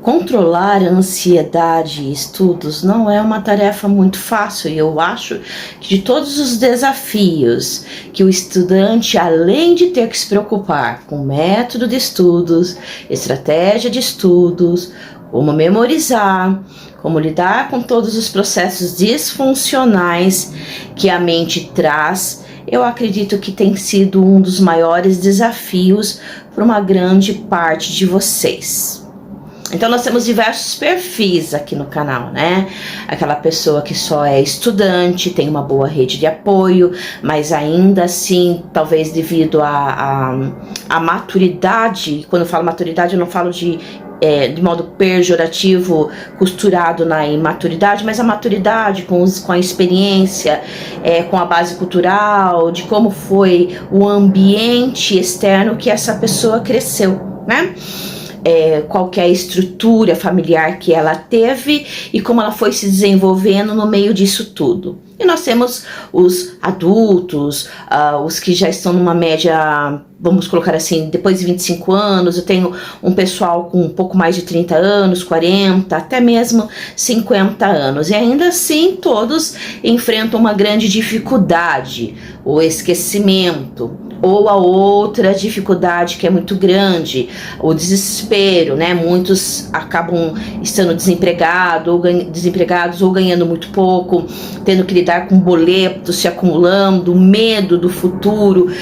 Controlar a ansiedade e estudos não é uma tarefa muito fácil, e eu acho que de todos os desafios que o estudante, além de ter que se preocupar com método de estudos, estratégia de estudos, como memorizar, como lidar com todos os processos disfuncionais que a mente traz, eu acredito que tem sido um dos maiores desafios para uma grande parte de vocês. Então nós temos diversos perfis aqui no canal, né? Aquela pessoa que só é estudante, tem uma boa rede de apoio, mas ainda assim, talvez devido à maturidade, quando eu falo maturidade eu não falo de modo pejorativo, costurado na imaturidade, mas a maturidade com a experiência, com a base cultural, de como foi o ambiente externo que essa pessoa cresceu, né? Qual que é a estrutura familiar que ela teve e como ela foi se desenvolvendo no meio disso tudo. E nós temos os adultos, os que já estão numa média, vamos colocar assim, depois de 25 anos, eu tenho um pessoal com um pouco mais de 30 anos, 40, até mesmo 50 anos. E ainda assim todos enfrentam uma grande dificuldade, o esquecimento, ou a outra dificuldade que é muito grande, o desespero, né? Muitos acabam estando desempregados ou ganhando muito pouco, tendo que lidar com boletos se acumulando, medo do futuro,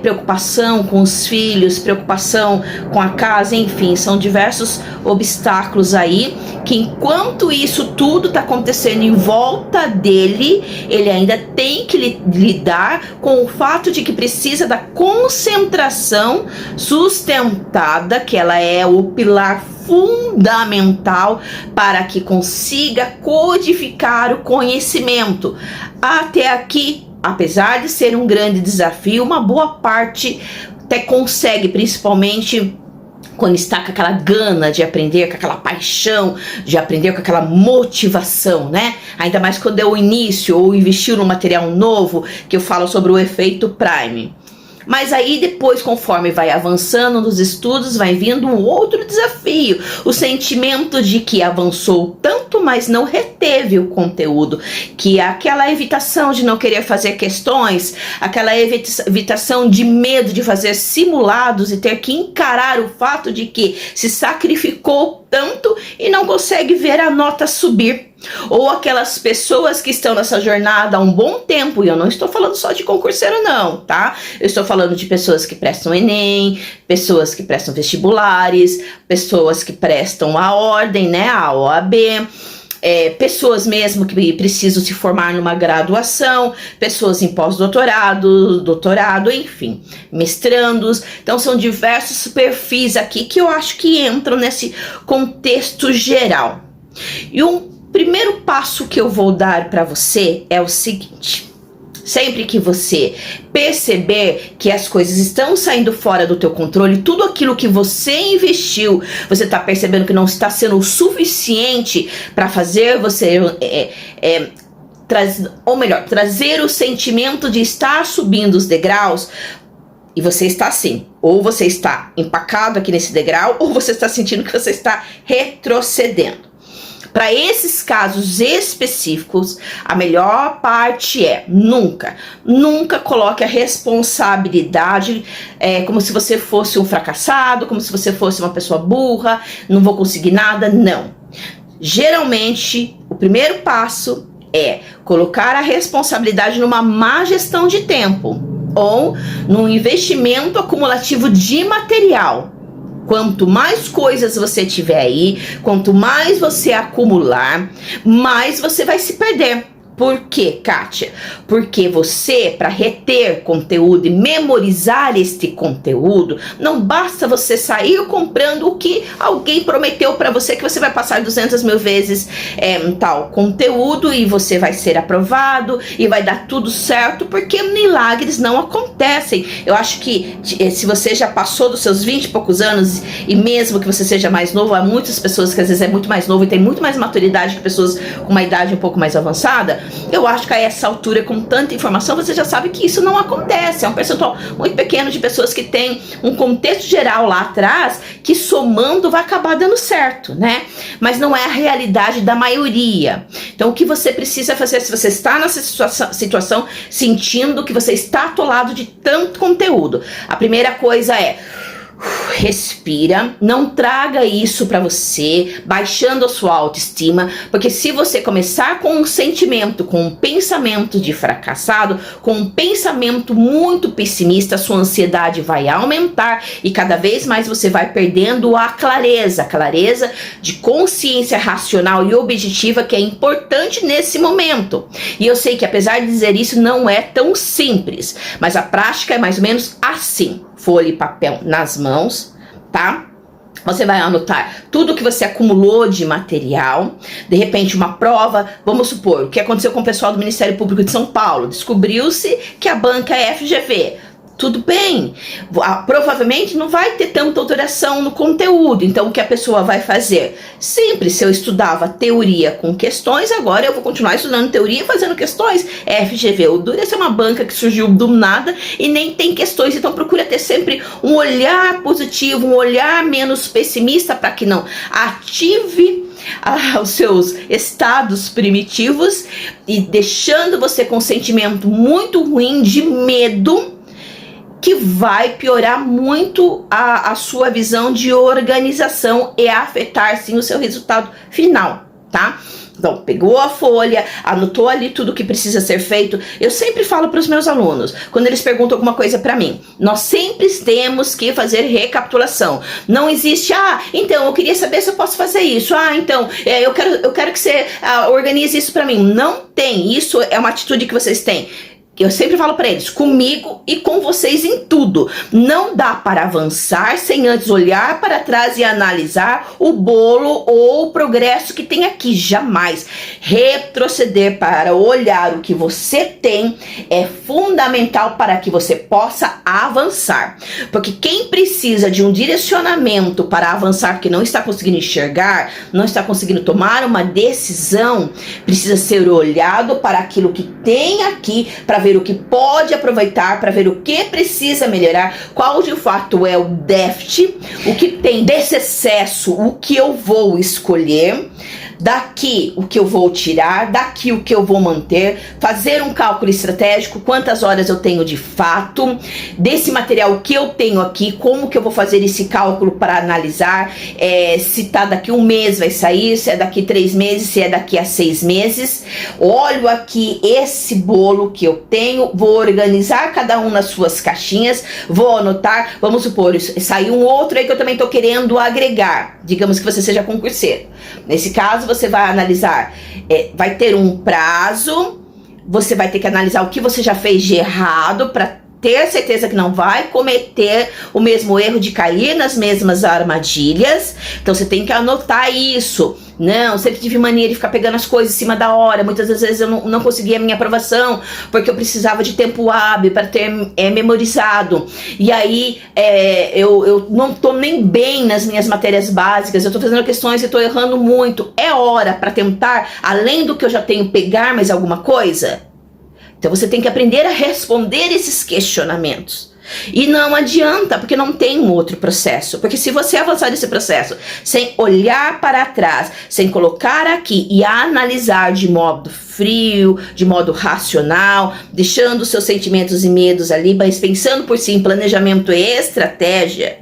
preocupação com os filhos, preocupação com a casa, enfim, são diversos obstáculos aí que enquanto isso tudo está acontecendo em volta dele, ele ainda tem que lidar com o fato de que precisa da concentração sustentada, que ela é o pilar fundamental para que consiga codificar o conhecimento. Até aqui, apesar de ser um grande desafio, uma boa parte até consegue, principalmente quando está com aquela gana de aprender, com aquela paixão de aprender, com aquela motivação, né? Ainda mais quando é o início ou investir num material novo, que eu falo sobre o efeito Prime. Mas aí depois, conforme vai avançando nos estudos, vai vindo um outro desafio, o sentimento de que avançou tanto, mas não reteve o conteúdo, que é aquela evitação de não querer fazer questões, aquela evitação de medo de fazer simulados e ter que encarar o fato de que se sacrificou tanto e não consegue ver a nota subir. Ou aquelas pessoas que estão nessa jornada há um bom tempo, e eu não estou falando só de concurseiro não, tá? Eu estou falando de pessoas que prestam Enem, pessoas que prestam vestibulares, pessoas que prestam a ordem, né, a OAB, pessoas mesmo que precisam se formar numa graduação, pessoas em pós-doutorado, doutorado, enfim, mestrandos. Então são diversos perfis aqui que eu acho que entram nesse contexto geral. E um primeiro passo que eu vou dar para você é o seguinte: sempre que você perceber que as coisas estão saindo fora do teu controle, tudo aquilo que você investiu, você está percebendo que não está sendo o suficiente para fazer você trazer o sentimento de estar subindo os degraus, e você está assim, ou você está empacado aqui nesse degrau, ou você está sentindo que você está retrocedendo. Para esses casos específicos, a melhor parte é nunca coloque a responsabilidade como se você fosse um fracassado, como se você fosse uma pessoa burra, não vou conseguir nada, não. Geralmente, o primeiro passo é colocar a responsabilidade numa má gestão de tempo ou num investimento acumulativo de material. Quanto mais coisas você tiver aí, quanto mais você acumular, mais você vai se perder. Por quê, Kátia? Porque você, para reter conteúdo e memorizar este conteúdo, não basta você sair comprando o que alguém prometeu para você que você vai passar 200 mil vezes tal conteúdo e você vai ser aprovado e vai dar tudo certo, porque milagres não acontecem. Eu acho que se você já passou dos seus 20 e poucos anos, e mesmo que você seja mais novo, há muitas pessoas que às vezes é muito mais novo e tem muito mais maturidade que pessoas com uma idade um pouco mais avançada, Eu acho que a essa altura, com tanta informação, você já sabe que isso não acontece. É um percentual muito pequeno de pessoas que tem um contexto geral lá atrás, que somando vai acabar dando certo, né? Mas não é a realidade da maioria. Então o que você precisa fazer, se você está nessa situação sentindo que você está atolado de tanto conteúdo, a primeira coisa é: respira, não traga isso para você, baixando a sua autoestima, porque se você começar com um sentimento, com um pensamento de fracassado, com um pensamento muito pessimista, sua ansiedade vai aumentar e cada vez mais você vai perdendo a clareza de consciência racional e objetiva, que é importante nesse momento. E eu sei que apesar de dizer isso não é tão simples, mas a prática é mais ou menos assim: folha e papel nas mãos, tá? Você vai anotar tudo que você acumulou de material. De repente uma prova, vamos supor, o que aconteceu com o pessoal do Ministério Público de São Paulo, descobriu-se que a banca é FGV. Tudo bem, provavelmente não vai ter tanta alteração no conteúdo. Então o que a pessoa vai fazer? Sempre, se eu estudava teoria com questões, agora eu vou continuar estudando teoria e fazendo questões. FGV, o duro é ser uma banca que surgiu do nada e nem tem questões. Então procura ter sempre um olhar positivo, um olhar menos pessimista, para que não ative os seus estados primitivos e deixando você com um sentimento muito ruim de medo, que vai piorar muito a sua visão de organização e afetar sim o seu resultado final, tá? Então, pegou a folha, anotou ali tudo que precisa ser feito. Eu sempre falo para os meus alunos, quando eles perguntam alguma coisa para mim, nós sempre temos que fazer recapitulação. Não existe, então eu queria saber se eu posso fazer isso. Então, eu quero que você organize isso para mim. Não tem, isso é uma atitude que vocês têm. Eu sempre falo para eles, comigo e com vocês em tudo. Não dá para avançar sem antes olhar para trás e analisar o bolo ou o progresso que tem aqui. Jamais. Retroceder para olhar o que você tem é fundamental para que você possa avançar. Porque quem precisa de um direcionamento para avançar, que não está conseguindo enxergar, não está conseguindo tomar uma decisão, precisa ser olhado para aquilo que tem aqui, para ver o que pode aproveitar, para ver o que precisa melhorar, qual de fato é o déficit, o que tem desse excesso, o que eu vou escolher, daqui o que eu vou tirar, daqui o que eu vou manter, fazer um cálculo estratégico, quantas horas eu tenho de fato, desse material que eu tenho aqui, como que eu vou fazer esse cálculo para analisar, se tá daqui 1 mês vai sair, se é daqui 3 meses, se é daqui a 6 meses, olho aqui esse bolo que eu tenho, vou organizar cada um nas suas caixinhas, vou anotar, vamos supor, saiu um outro aí que eu também tô querendo agregar, digamos que você seja concurseiro, nesse caso você vai analisar, vai ter um prazo, você vai ter que analisar o que você já fez de errado para ter certeza que não vai cometer o mesmo erro de cair nas mesmas armadilhas. Então você tem que anotar isso. Não, sempre tive mania de ficar pegando as coisas em cima da hora. Muitas das vezes eu não conseguia a minha aprovação, porque eu precisava de tempo hábil para ter memorizado. E aí eu não tô nem bem nas minhas matérias básicas, eu tô fazendo questões e tô errando muito. É hora para tentar, além do que eu já tenho, pegar mais alguma coisa? Então você tem que aprender a responder esses questionamentos. E não adianta, porque não tem um outro processo. Porque se você avançar nesse processo sem olhar para trás, sem colocar aqui e analisar de modo frio, de modo racional, deixando seus sentimentos e medos ali, mas pensando por si em planejamento e estratégia,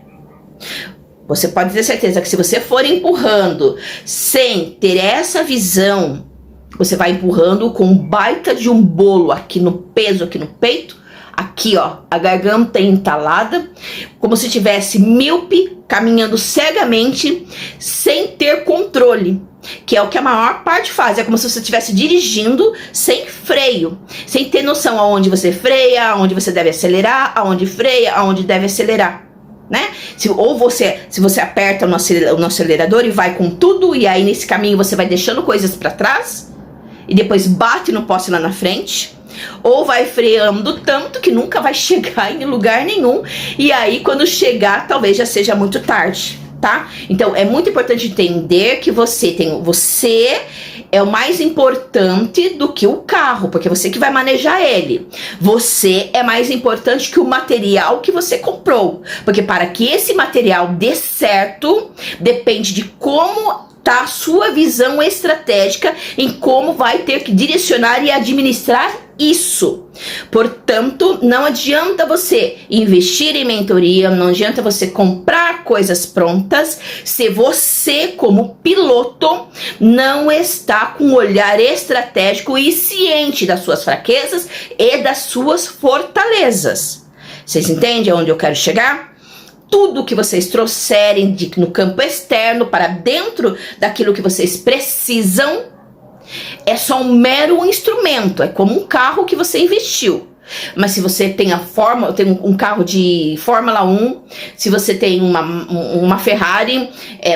você pode ter certeza que se você for empurrando sem ter essa visão, você vai empurrando com um baita de um bolo aqui no peso, aqui no peito, aqui ó, a garganta entalada, como se tivesse míope, caminhando cegamente, sem ter controle, que é o que a maior parte faz. É como se você estivesse dirigindo sem freio, sem ter noção aonde você freia, aonde você deve acelerar, aonde freia, aonde deve acelerar, né? Se você aperta no acelerador e vai com tudo, e aí nesse caminho você vai deixando coisas para trás, e depois bate no poste lá na frente, ou vai freando tanto que nunca vai chegar em lugar nenhum, e aí quando chegar talvez já seja muito tarde, tá? Então é muito importante entender que você é o mais importante do que o carro, porque você que vai manejar ele. Você é mais importante que o material que você comprou, porque para que esse material dê certo, depende de como tá a sua visão estratégica em como vai ter que direcionar e administrar isso. Portanto, não adianta você investir em mentoria, não adianta você comprar coisas prontas se você, como piloto, não está com um olhar estratégico e ciente das suas fraquezas e das suas fortalezas. Vocês entendem aonde eu quero chegar? Tudo que vocês trouxerem no campo externo para dentro daquilo que vocês precisam é só um mero instrumento, é como um carro que você investiu. Mas se você tem tem um carro de Fórmula 1, se você tem uma Ferrari,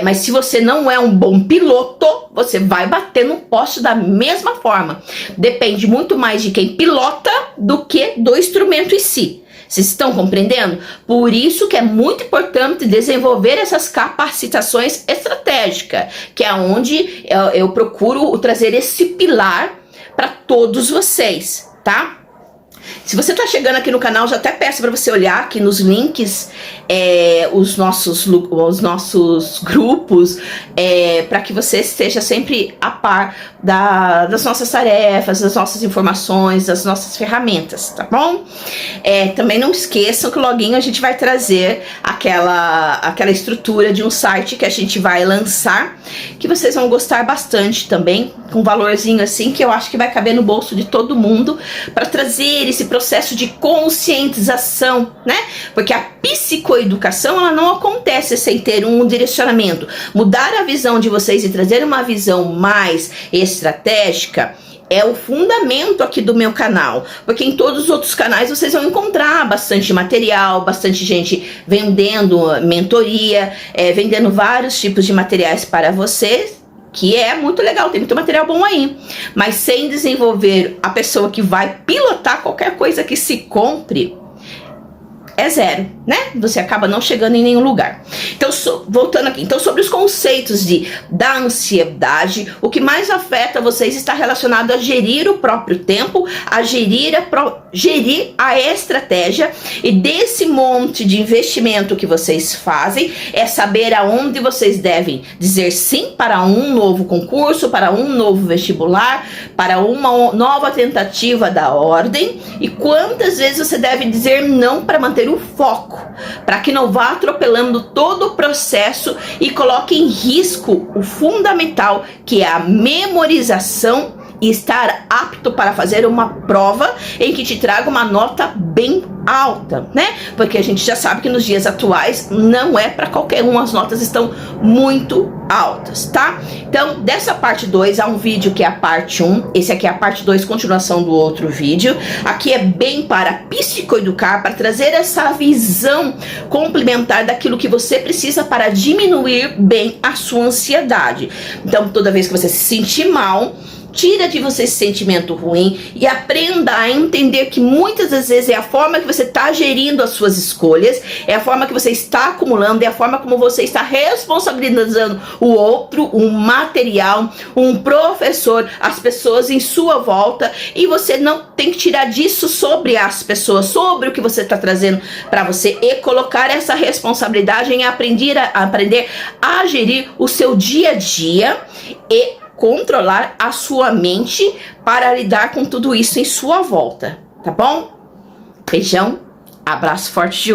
mas se você não é um bom piloto, você vai bater no poste da mesma forma. Depende muito mais de quem pilota do que do instrumento em si. Vocês estão compreendendo? Por isso que é muito importante desenvolver essas capacitações estratégicas, que é onde eu procuro trazer esse pilar para todos vocês, tá? Se você está chegando aqui no canal, já até peço para você olhar aqui nos links os nossos grupos, para que você esteja sempre a par das nossas tarefas, das nossas informações, das nossas ferramentas, tá bom? Também não esqueçam que loguinho a gente vai trazer aquela estrutura de um site que a gente vai lançar, que vocês vão gostar bastante também, com um valorzinho assim, que eu acho que vai caber no bolso de todo mundo, para trazer esse processo de conscientização, né? Porque a psicoeducação, ela não acontece sem ter um direcionamento. Mudar a visão de vocês e trazer uma visão mais estratégica é o fundamento aqui do meu canal, porque em todos os outros canais vocês vão encontrar bastante material, bastante gente vendendo mentoria, vendendo vários tipos de materiais para vocês, que é muito legal, tem muito material bom aí, mas sem desenvolver a pessoa que vai pilotar qualquer coisa que se compre, é zero, né? Você acaba não chegando em nenhum lugar. Então, voltando aqui, então sobre os conceitos da ansiedade, o que mais afeta vocês está relacionado a gerir o próprio tempo, a gerir a estratégia, e desse monte de investimento que vocês fazem, é saber aonde vocês devem dizer sim para um novo concurso, para um novo vestibular, para uma nova tentativa da ordem, e quantas vezes você deve dizer não para manter o foco, para que não vá atropelando todo o processo e coloque em risco o fundamental, que é a memorização e estar apto para fazer uma prova em que te traga uma nota bem alta, né? Porque a gente já sabe que nos dias atuais não é para qualquer um, as notas estão muito altas, tá? Então, dessa parte 2 há um vídeo que é a parte 1, esse aqui é a parte 2, continuação do outro vídeo. Aqui é bem para psicoeducar, para trazer essa visão complementar daquilo que você precisa para diminuir bem a sua ansiedade. Então, toda vez que você se sentir mal, tira de você esse sentimento ruim e aprenda a entender que muitas das vezes é a forma que você está gerindo as suas escolhas, é a forma que você está acumulando, é a forma como você está responsabilizando o outro, um material, um professor, as pessoas em sua volta, e você não tem que tirar disso sobre as pessoas, sobre o que você está trazendo para você, e colocar essa responsabilidade em aprender a gerir o seu dia a dia e controlar a sua mente para lidar com tudo isso em sua volta, tá bom? Beijão, abraço forte de